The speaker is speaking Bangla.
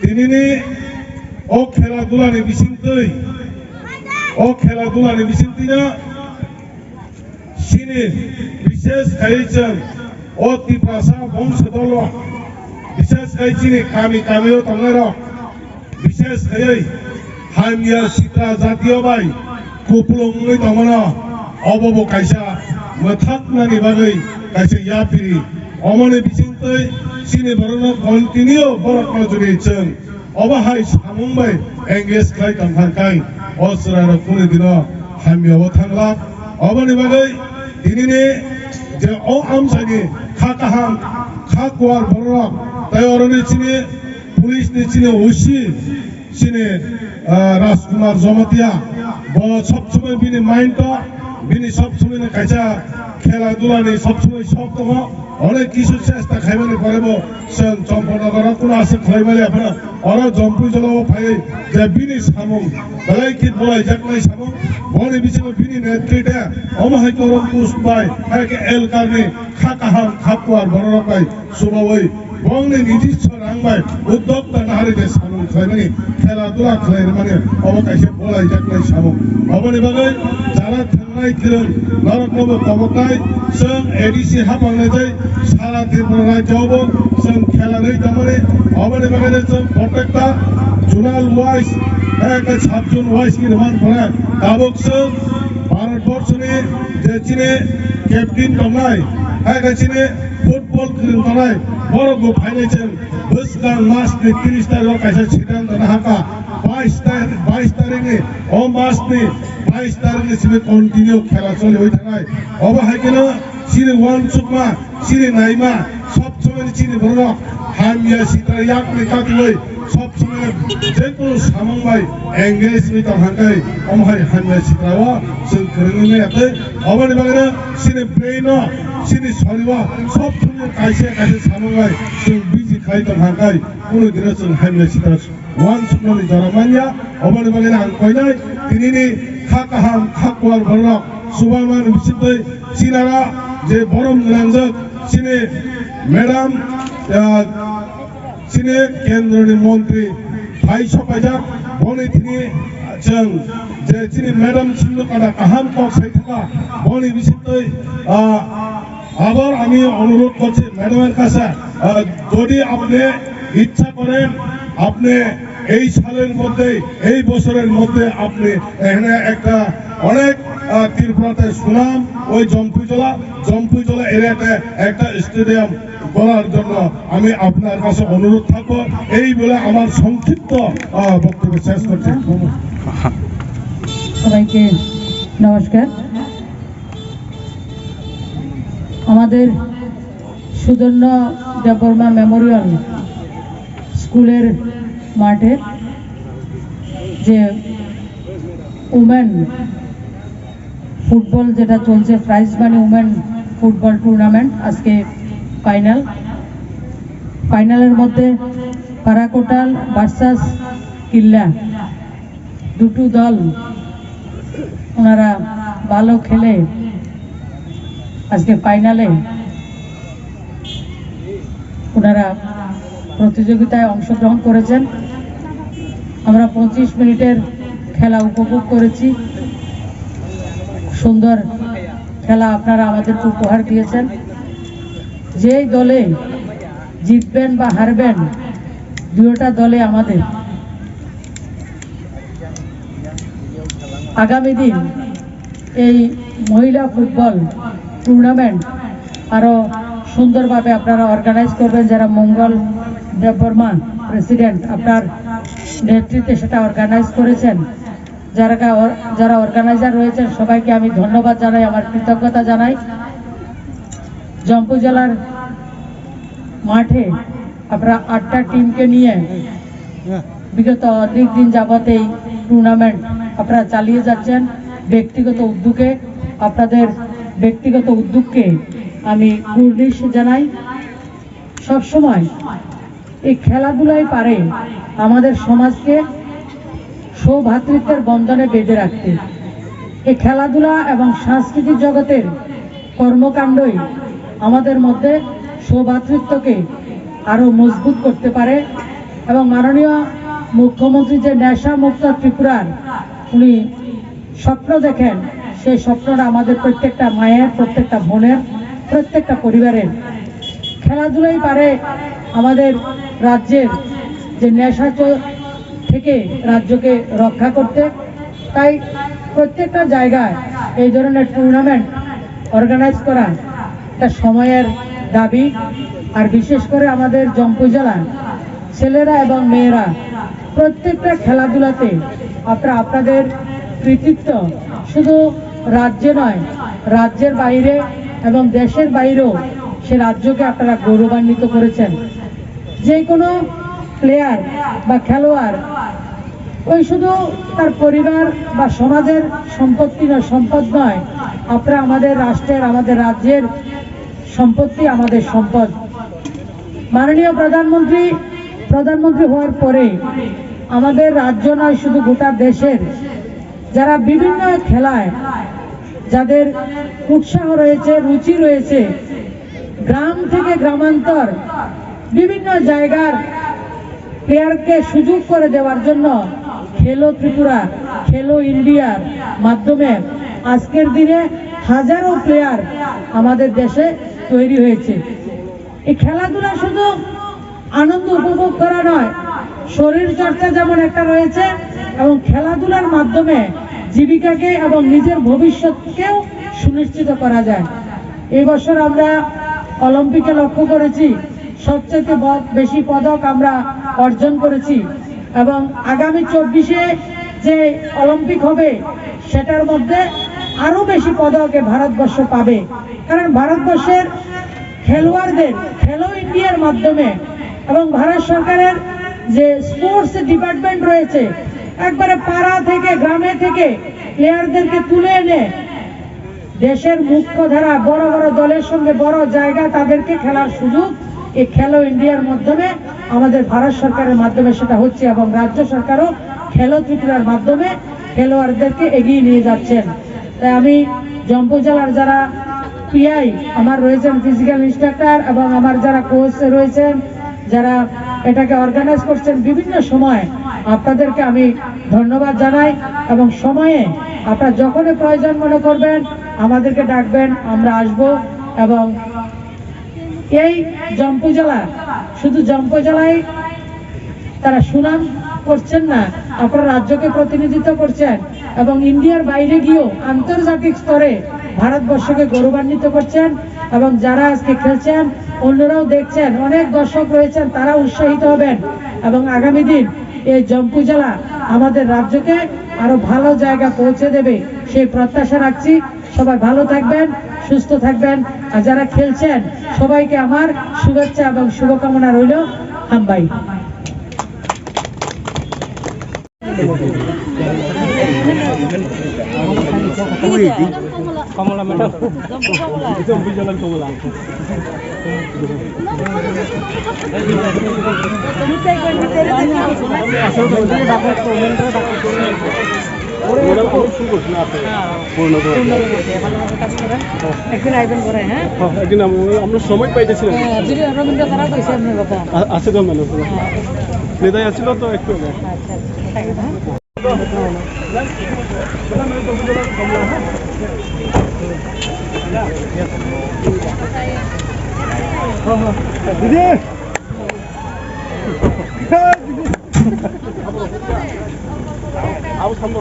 Ini o খেলাধুলা ni bisintui o খেলাধুলা ni bisintinya sini বিশেষ কাইছেন o tiprasa বংশধর বিশেষ কাইছিনি কামিও তংলার বিশেষ কাই হামিয়া সিত্রা জাতীয় বাই কুপলংই তংমানা অবব কাইসা মথাকনানি বাগৈ কাইসা ইয়াপিরি অমনে বিচিন্তই sini barono continue borokno jurichen obahay samungbai engage khai tamhankai osrara kuni dino hamiyawo thanglak obani bagai dinini je o amsani khakaham khakwar borok tayoroni chini police ni chini oshi chini Rajkumar Zomatia bo sobসময় bini mind to bini sobসময় na kaisa খেলাধুলা ni sobসময় শখ তো অনেক কিছু চেষ্টা খাইবানি পারব সেন চম্পনগর কোন আছে খাইবালি আপনারা অর জম্পু জলাও ফাই যে বিনি সামং বলাই কি বলাই জাকলাই সামং বনি বিচিনো বিনি নেতৃত্বে অমহাই করম পুষ্পাই হাইকে এল কারনে খাকাহাম খাপওয়ার বড়রকাই সুবাওই বংনি নির্দিষ্ট রাংবাই উদ্যোক্তা নাহারিতে সামং খাইবানি খেলাধুলা খাইর মানে অবকাশে বলাই জাকলাই সামং অবনি বাগাই যারা থাংনাই কিরণ নরকনব কবকাই সং এডিসি হাপাংনাই যাই সারা ত্রিপুরা রাজ্যব সং খেলাनै তামানে অবনি বাগাই সং প্রত্যেকটা জোনাল ওয়াইজ একটা সাবজোন ওয়াইজ নির্মাণ করে দাবক সং ভারতবর্ষনি যে চিনে ক্যাপ্টেন দংনাই একটা চিনে ফুটবল খেলুন দংনাই বড় ফাইনাইছেন বসগাং মাস नि 30 तारिख काइसा छिदान दना हाका 22 तारिख नि ओ मास नि 22 तारिख नि सिमे कन्टिन्यू खेला चले হই থাকায় অবহাইকেনা সিনে ওয়ান সুকমা সিনে নাইমা সব সময় চিনি বড় হামিয়া সিতার ইয়াকনি কাতুই সব সময় যে কোন সামংবাই এঙ্গেজ নি তহাকাই অমহাই হামিয়া সিতাওয়া जों করুনে এতে অবনি বাগনা সিনে ব্রেইন সিনে শরীবা সব সময় কাইসে সামংবাই जों বিজি খাই তহাকাই কোন দিন जों হামিয়া সিতার ওয়ান সুকমানি জরামানিয়া অবনি বাগনা আং কইনাই তিনিনি খাকাহাম খাকওয়ার বড় সুবামান বিচিতই সিনারা যে বরম রাঞ্জক সিনে ম্যাডাম সিনে কেন্দ্রনি মন্ত্রী ভাই সপাইজাক বনে তিনি जों যে চিনি ম্যাডাম সিন্ধুকাটা কাহাম কক সাইথাকা বনে বিচিতই আবার আমি অনুরোধ করছি ম্যাডামের কাছে যদি আপনি ইচ্ছা করেন আপনি এই সালের মধ্যে এই বছরের মধ্যে আপনি এখানে একটা অনেক ত্রিপুরাতে সুনাম ওই জম্পুজলা এরিয়াতে একটা স্টেডিয়াম করার জন্য আমি আপনার কাছে অনুরোধ থাকবো এই বলে আমার সংক্ষিপ্ত বক্তব্য শেষ করছি সবাইকে নমস্কার আমাদের সুদর্ণ দেববর্মা মেমোরিয়াল স্কুলের মাঠে যে উমেন ফুটবল যেটা চলছে prize money women football tournament আজকে ফাইনালের মধ্যে পারাকোটাল ভার্সাস কিল্লা দুটো দল ওনারা ভালো খেলে আজকে ফাইনালে ওনারা প্রতিযোগিতায় অংশগ্রহণ করেছেন আমরা 25 মিনিটের খেলা উপভোগ করেছি সুন্দর খেলা আপনারা আমাদেরকে উপহার দিয়েছেন যেই দলে জিতবেন বা হারবেন দুটোটা দলে আমাদের আগামী দিন এই মহিলা ফুটবল টুর্নামেন্ট আরো সুন্দরভাবে আপনারা অর্গানাইজ করবেন যারা মঙ্গল দেববর্মা প্রেসিডেন্ট আপনার নেতৃত্বে সেটা অর্গানাইজ করেছেন যারা অর্গানাইজার রয়েছেন সবাইকে আমি ধন্যবাদ জানাই আমার কৃতজ্ঞতা জানাই জম্পু জেলার মাঠে আপনারা 8টা টিমকে নিয়ে বিগত অনেক দিন যাবত এই টুর্নামেন্ট আপনারা চালিয়ে যাচ্ছেন ব্যক্তিগত উদ্যোগে আপনাদের ব্যক্তিগত উদ্যোগকে আমি কুর্নিশ জানাই সবসময় এই খেলাধুলাই পারে আমাদের সমাজকে সৌভ্রাতৃত্বের বন্ধনে বেঁধে রাখতে এই খেলাধুলা এবং সাংস্কৃতিক জগতের কর্মকাণ্ডই আমাদের মধ্যে সৌভ্রাতৃত্বকে আরো মজবুত করতে পারে। এবং মাননীয় মুখ্যমন্ত্রী যে নেশা মুক্ত ত্রিপুরার উনি স্বপ্ন দেখেন, সেই স্বপ্নটা আমাদের প্রত্যেকটা মায়ের, প্রত্যেকটা বোনের, প্রত্যেকটা পরিবারের। খেলাধুলাই পারে আমাদের রাজ্যের যে নেশা থেকে রাজ্যকে রক্ষা করতে। তাই প্রত্যেকটা জায়গায় এই ধরনের টুর্নামেন্ট অর্গানাইজ করা একটা সময়ের দাবি। আর বিশেষ করে আমাদের জম্পুই জেলার ছেলেরা এবং মেয়েরা প্রত্যেকটা খেলাধুলাতে আপনাদের কৃতিত্ব শুধু রাজ্যে নয়, রাজ্যের বাইরে এবং দেশের বাইরেও সে রাজ্যকে আপনারা গৌরবান্বিত করেছেন। যে কোনো প্লেয়ার বা খেলোয়াড় ওই শুধু তার পরিবার বা সমাজের সম্পদ নয়, আপনারা আমাদের রাষ্ট্রের, আমাদের রাজ্যের সম্পত্তি, আমাদের সম্পদ। মাননীয় প্রধানমন্ত্রী হওয়ার পরে আমাদের রাজ্য নয়, শুধু গোটা দেশের যারা বিভিন্ন খেলায় যাদের উৎসাহ রয়েছে, রুচি রয়েছে, গ্রাম থেকে গ্রামান্তর বিভিন্ন জায়গার প্লেয়ারকে সুযোগ করে দেওয়ার জন্য খেলো ত্রিপুরা, খেলো ইন্ডিয়ার মাধ্যমে আজকের দিনে হাজারো প্লেয়ার আমাদের দেশে তৈরি হয়েছে। এই খেলাধুলা শুধু আনন্দ উপভোগ করা নয়, শরীর চর্চা যেমন একটা রয়েছে, এবং খেলাধুলার মাধ্যমে জীবিকাকে এবং নিজের ভবিষ্যৎকেও সুনিশ্চিত করা যায়। এই বছর আমরা অলিম্পিকে লক্ষ্য করেছি, সবচেয়ে বেশি পদক আমরা অর্জন করেছি। এবং আগামী 24-এ যে অলিম্পিক হবে সেটার মধ্যে আরো বেশি পদকে ভারতবর্ষ পাবে। কারণ ভারতবর্ষের খেলোয়াড়দের খেলো ইন্ডিয়ার মাধ্যমে এবং ভারত সরকারের যে স্পোর্টস ডিপার্টমেন্ট রয়েছে, একবারে পাড়া থেকে, গ্রামে থেকে প্লেয়ারদেরকে তুলে এনে দেশের মুখ্যধারা বড় বড় দলের সঙ্গে বড় জায়গা তাদেরকে খেলার সুযোগ এই খেলো ইন্ডিয়ার মাধ্যমে আমাদের ভারত সরকারের মাধ্যমে সেটা হচ্ছে। এবং রাজ্য সরকারও খেলো ত্রিপুরার মাধ্যমে খেলোয়াড়দেরকে এগিয়ে নিয়ে যাচ্ছেন। তাই আমি জম্পুই জেলার যারা পিআই আমার রয়েছেন, ফিজিক্যাল ইনস্ট্রাক্টর, এবং আমার যারা কোচ রয়েছেন, যারা এটাকে অর্গানাইজ করছেন বিভিন্ন সময়, আপনাদেরকে আমি ধন্যবাদ জানাই। এবং সময়ে আপনারা যখনই প্রয়োজন মনে করবেন আমাদেরকে ডাকবেন, আমরা আসব। এবং এই জম্পুই জেলা, শুধু জম্পুই জেলায় তারা সুনাম করছেন না, আপনারা রাজ্যকে প্রতিনিধিত্ব করছেন এবং ইন্ডিয়ার বাইরে গিয়েও আন্তর্জাতিক স্তরে ভারতবর্ষকে গৌরবান্বিত করছেন। এবং যারা আজকে খেলছেন অন্যরাও দেখছেন, অনেক দর্শক রয়েছেন, তারা উৎসাহিত হবেন। এবং আগামী দিন এই জম্পুই জেলা আমাদের রাজ্যকে আরো ভালো জায়গা পৌঁছে দেবে, সেই প্রত্যাশা রাখছি। সবাই ভালো থাকবেন, সুস্থ থাকবেন। আর যারা খেলছেন সবাইকে আমার শুভেচ্ছা এবং শুভকামনা রইল। হামবাই। কমলা ম্যাডাম, জম্পুই জেলার কমলা। একদিন আইবেন করে, হ্যাঁ একদিন আমরা সময় পাইতেছিলাম। রবীন্দ্র তারা কইছে আপনার কথা আছে তো মানে নেতাই আছিল তো একটু। দিদি আবু সামনে